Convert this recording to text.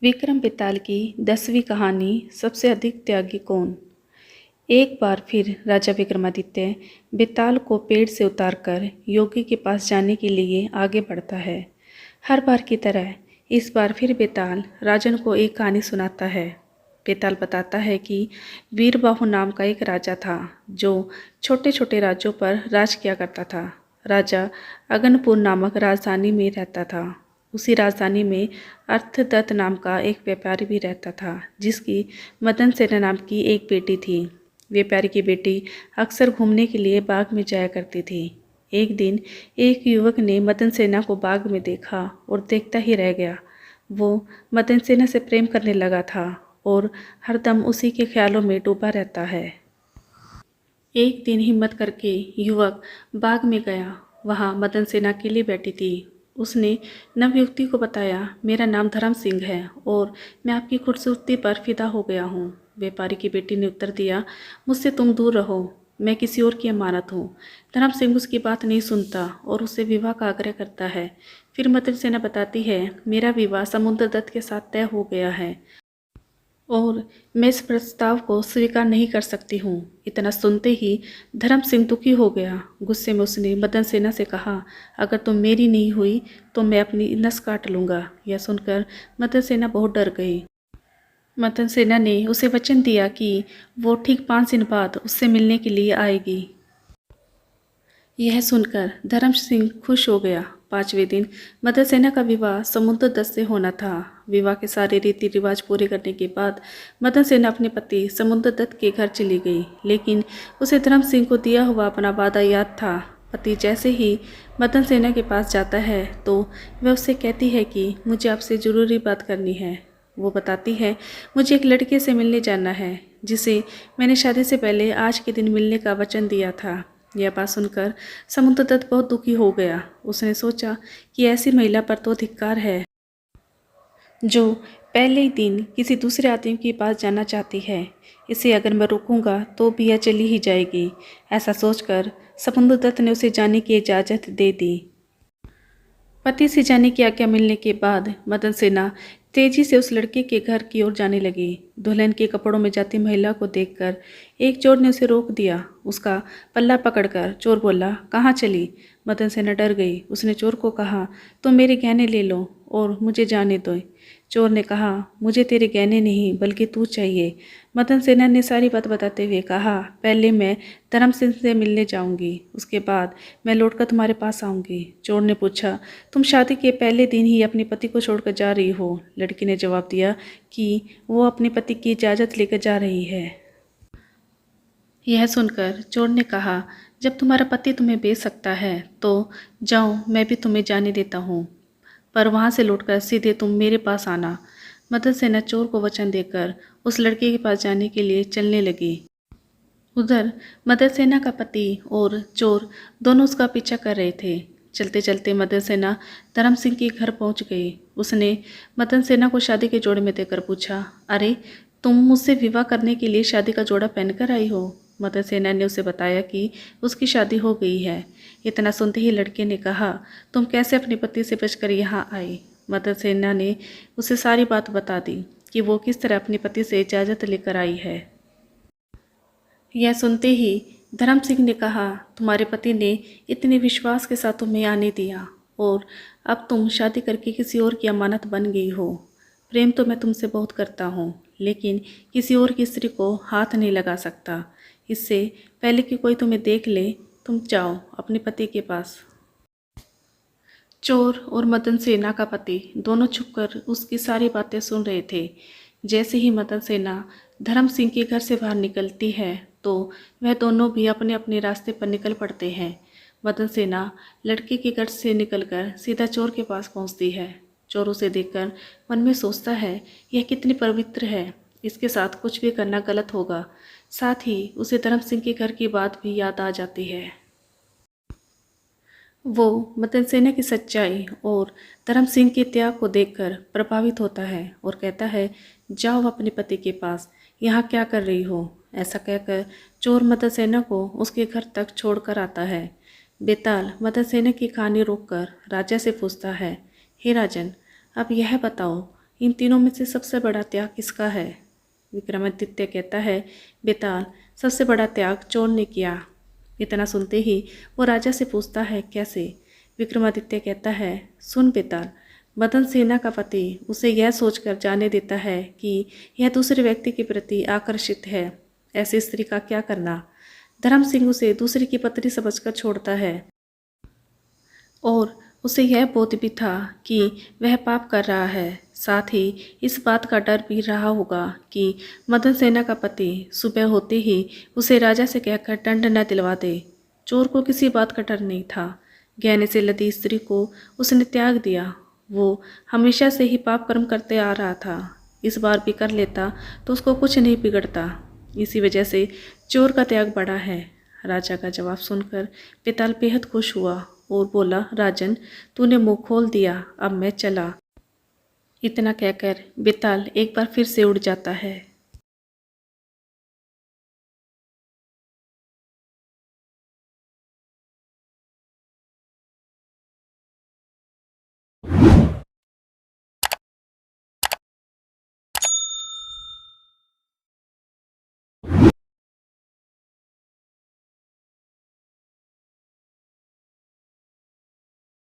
विक्रम बेताल की 10वीं कहानी सबसे अधिक त्यागी कौन। एक बार फिर राजा विक्रमादित्य बेताल को पेड़ से उतारकर योगी के पास जाने के लिए आगे बढ़ता है। हर बार की तरह इस बार फिर बेताल राजन को एक कहानी सुनाता है। बेताल बताता है कि वीरबाहु नाम का एक राजा था जो छोटे छोटे राज्यों पर राज किया करता था। राजा अगनपुर नामक राजधानी में रहता था। उसी राजधानी में अर्थदत्त नाम का एक व्यापारी भी रहता था जिसकी मदन सेना नाम की एक बेटी थी। व्यापारी की बेटी अक्सर घूमने के लिए बाग में जाया करती थी। एक दिन एक युवक ने मदन सेना को बाग में देखा और देखता ही रह गया। वो मदन सेना से प्रेम करने लगा था और हरदम उसी के ख्यालों में डूबा रहता है। एक दिन हिम्मत करके युवक बाग में गया। वहाँ मदन सेना अकेली बैठी थी। उसने नवयुवती को बताया, मेरा नाम धर्म सिंह है और मैं आपकी खूबसूरती पर फिदा हो गया हूँ। व्यापारी की बेटी ने उत्तर दिया, मुझसे तुम दूर रहो, मैं किसी और की अमानत हूँ। धर्म सिंह उसकी बात नहीं सुनता और उससे विवाह का आग्रह करता है। फिर मदन सेना बताती है, मेरा विवाह समुद्र दत्त के साथ तय हो गया है और मैं इस प्रस्ताव को स्वीकार नहीं कर सकती हूँ। इतना सुनते ही धर्म सिंह दुखी हो गया। गुस्से में उसने मदन सेना से कहा, अगर तुम मेरी नहीं हुई तो मैं अपनी नस काट लूँगा। यह सुनकर मदन सेना बहुत डर गई। मदन सेना ने उसे वचन दिया कि वो ठीक 5 दिन बाद उससे मिलने के लिए आएगी। यह सुनकर धर्म सिंह खुश हो गया। 5वें दिन मदन सेना का विवाह समुद्र दत्त से होना था। विवाह के सारे रीति रिवाज पूरे करने के बाद मदन सेना अपने पति समुद्र दत्त के घर चली गई, लेकिन उसे धर्म सिंह को दिया हुआ अपना वादा याद था। पति जैसे ही मदन सेना के पास जाता है तो वह उससे कहती है कि मुझे आपसे ज़रूरी बात करनी है। वो बताती है, मुझे एक लड़के से मिलने जाना है जिसे मैंने शादी से पहले आज के दिन मिलने का वचन दिया था। यह बात सुनकर समुद्रदत्त बहुत दुखी हो गया। उसने सोचा कि ऐसी महिला पर तो धिक्कार है जो पहले ही दिन किसी दूसरे आदमी के पास जाना चाहती है। इसे अगर मैं रोकूंगा तो भी यह चली ही जाएगी। ऐसा सोचकर समुद्रदत्त ने उसे जाने की इजाज़त दे दी। पति से जाने की आज्ञा मिलने के बाद मदन सेना तेजी से उस लड़के के घर की ओर जाने लगी। दुल्हन के कपड़ों में जाती महिला को देखकर एक चोर ने उसे रोक दिया। उसका पल्ला पकड़कर चोर बोला, कहाँ चली? मदन सेना डर गई। उसने चोर को कहा, तुम मेरे गहने ले लो और मुझे जाने दो। चोर ने कहा, मुझे तेरे गहने नहीं बल्कि तू चाहिए। मदन सेना ने सारी बात बताते हुए कहा, पहले मैं धर्म सिंह से मिलने जाऊंगी, उसके बाद मैं लौटकर तुम्हारे पास आऊंगी। चोर ने पूछा, तुम शादी के पहले दिन ही अपने पति को छोड़कर जा रही हो? लड़की ने जवाब दिया कि वो अपने पति की इजाज़त लेकर जा रही है। यह सुनकर चोर ने कहा, जब तुम्हारा पति तुम्हें बेच सकता है तो जाओ, मैं भी तुम्हें जाने देता हूँ, पर वहाँ से लौटकर सीधे तुम मेरे पास आना। मदन सेना चोर को वचन देकर उस लड़के के पास जाने के लिए चलने लगी। उधर मदन सेना का पति और चोर दोनों उसका पीछा कर रहे थे। चलते चलते मदन सेना धर्म सिंह के घर पहुंच गई। उसने मदन सेना को शादी के जोड़े में देकर पूछा, अरे तुम मुझसे विवाह करने के लिए शादी का जोड़ा पहनकर आई हो? मदन सेना ने उसे बताया कि उसकी शादी हो गई है। इतना सुनते ही लड़के ने कहा, तुम कैसे अपने पति से बचकर यहाँ आई? मदन सेना ने उसे सारी बात बता दी कि वो किस तरह अपने पति से इजाज़त लेकर आई है। यह सुनते ही धर्म सिंह ने कहा, तुम्हारे पति ने इतने विश्वास के साथ तुम्हें आने दिया और अब तुम शादी करके किसी और की अमानत बन गई हो। प्रेम तो मैं तुमसे बहुत करता हूँ, लेकिन किसी और की स्त्री को हाथ नहीं लगा सकता। इससे पहले कि कोई तुम्हें देख ले, तुम जाओ अपने पति के पास। चोर और मदन सेना का पति दोनों छुपकर उसकी सारी बातें सुन रहे थे। जैसे ही मदन सेना धर्म सिंह के घर से बाहर निकलती है तो वह दोनों भी अपने अपने रास्ते पर निकल पड़ते हैं। मदन सेना लड़के के घर से निकलकर सीधा चोर के पास पहुंचती है। चोर उसे देखकर मन में सोचता है, यह कितनी पवित्र है, इसके साथ कुछ भी करना गलत होगा। साथ ही उसे धर्म सिंह के घर की बात भी याद आ जाती है। वो मदन सेना की सच्चाई और धर्म सिंह के त्याग को देखकर प्रभावित होता है और कहता है, जाओ अपने पति के पास, यहाँ क्या कर रही हो? ऐसा कहकर चोर मदन सेना को उसके घर तक छोड़कर आता है। बेताल मदन सेना की कहानी रोककर राजा से पूछता है, हे राजन, अब यह बताओ, इन तीनों में से सबसे बड़ा त्याग किसका है? विक्रमादित्य कहता है, बेताल, सबसे बड़ा त्याग चोर ने किया। इतना सुनते ही वो राजा से पूछता है, कैसे? विक्रमादित्य कहता है, सुन बेताल, मदन सेना का पति उसे यह सोचकर जाने देता है कि यह दूसरे व्यक्ति के प्रति आकर्षित है। ऐसी स्त्री का क्या करना? धर्म सिंह उसे दूसरी की पत्नी समझकर छोड़ता है और उसे यह बोध भी था कि वह पाप कर रहा है। साथ ही इस बात का डर भी रहा होगा कि मदन सेना का पति सुबह होते ही उसे राजा से कहकर दंड न दिलवा दे। चोर को किसी बात का डर नहीं था। गहने से लदी स्त्री को उसने त्याग दिया। वो हमेशा से ही पाप कर्म करते आ रहा था। इस बार भी कर लेता तो उसको कुछ नहीं बिगड़ता। इसी वजह से चोर का त्याग बड़ा है। राजा का जवाब सुनकर बेताल बेहद खुश हुआ और बोला, राजन, तूने मुंह खोल दिया, अब मैं चला। इतना कहकर बेताल एक बार फिर से उड़ जाता है।